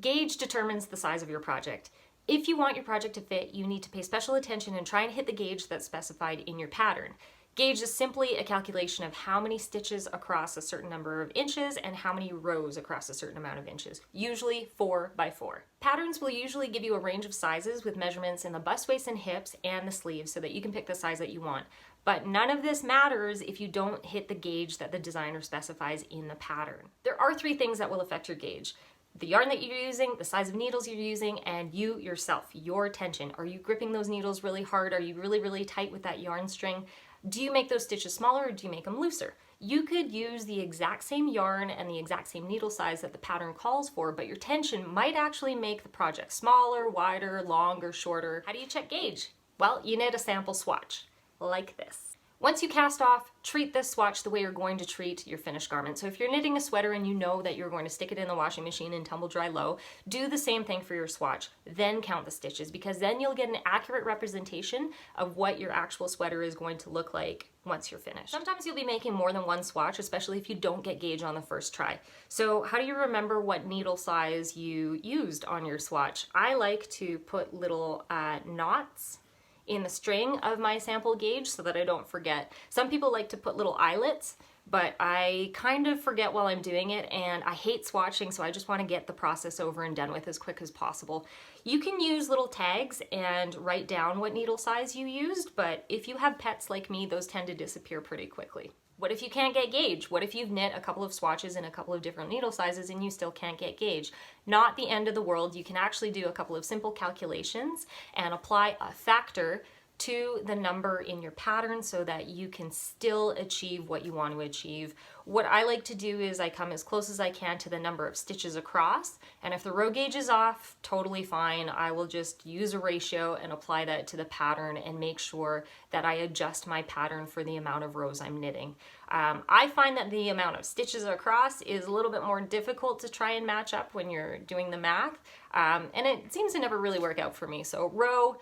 gauge determines the size of your project. If you want your project to fit, you need to pay special attention and try and hit the gauge that's specified in your pattern. Gauge is simply a calculation of how many stitches across a certain number of inches and how many rows across a certain amount of inches, usually 4 by 4. Patterns will usually give you a range of sizes with measurements in the bust, waist, and hips and the sleeves so that you can pick the size that you want. But none of this matters if you don't hit the gauge that the designer specifies in the pattern. There are 3 things that will affect your gauge: the yarn that you're using, the size of needles you're using, and you yourself, your tension. Are you gripping those needles really hard? Are you really, really tight with that yarn string? Do you make those stitches smaller or do you make them looser? You could use the exact same yarn and the exact same needle size that the pattern calls for, but your tension might actually make the project smaller, wider, longer, shorter. How do you check gauge? Well, you knit a sample swatch, like this. Once you cast off, treat this swatch the way you're going to treat your finished garment. So if you're knitting a sweater and you know that you're going to stick it in the washing machine and tumble dry low, do the same thing for your swatch. Then count the stitches, because then you'll get an accurate representation of what your actual sweater is going to look like once you're finished. Sometimes you'll be making more than one swatch, especially if you don't get gauge on the first try. So how do you remember what needle size you used on your swatch? I like to put little knots in the string of my sample gauge so that I don't forget. Some people like to put little eyelets, but I kind of forget while I'm doing it, and I hate swatching, so I just want to get the process over and done with as quick as possible. You can use little tags and write down what needle size you used, but if you have pets like me, those tend to disappear pretty quickly. What if you can't get gauge? What if you've knit a couple of swatches in a couple of different needle sizes and you still can't get gauge? Not the end of the world. You can actually do a couple of simple calculations and apply a factor to the number in your pattern so that you can still achieve what you want to achieve. What I like to do is I come as close as I can to the number of stitches across, and if the row gauge is off, totally fine. I will just use a ratio and apply that to the pattern and make sure that I adjust my pattern for the amount of rows I'm knitting. I find that the amount of stitches across is a little bit more difficult to try and match up when you're doing the math, and it seems to never really work out for me. So row,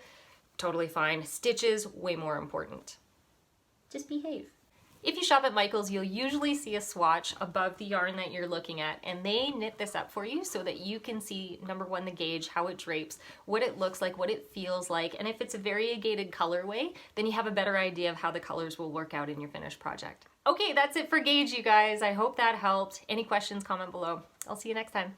totally fine. Stitches, way more important. Just behave. If you shop at Michael's, you'll usually see a swatch above the yarn that you're looking at, and they knit this up for you so that you can see, number one, the gauge, how it drapes, what it looks like, what it feels like, and if it's a variegated colorway, then you have a better idea of how the colors will work out in your finished project. Okay, that's it for gauge, you guys. I hope that helped. Any questions, comment below. I'll see you next time.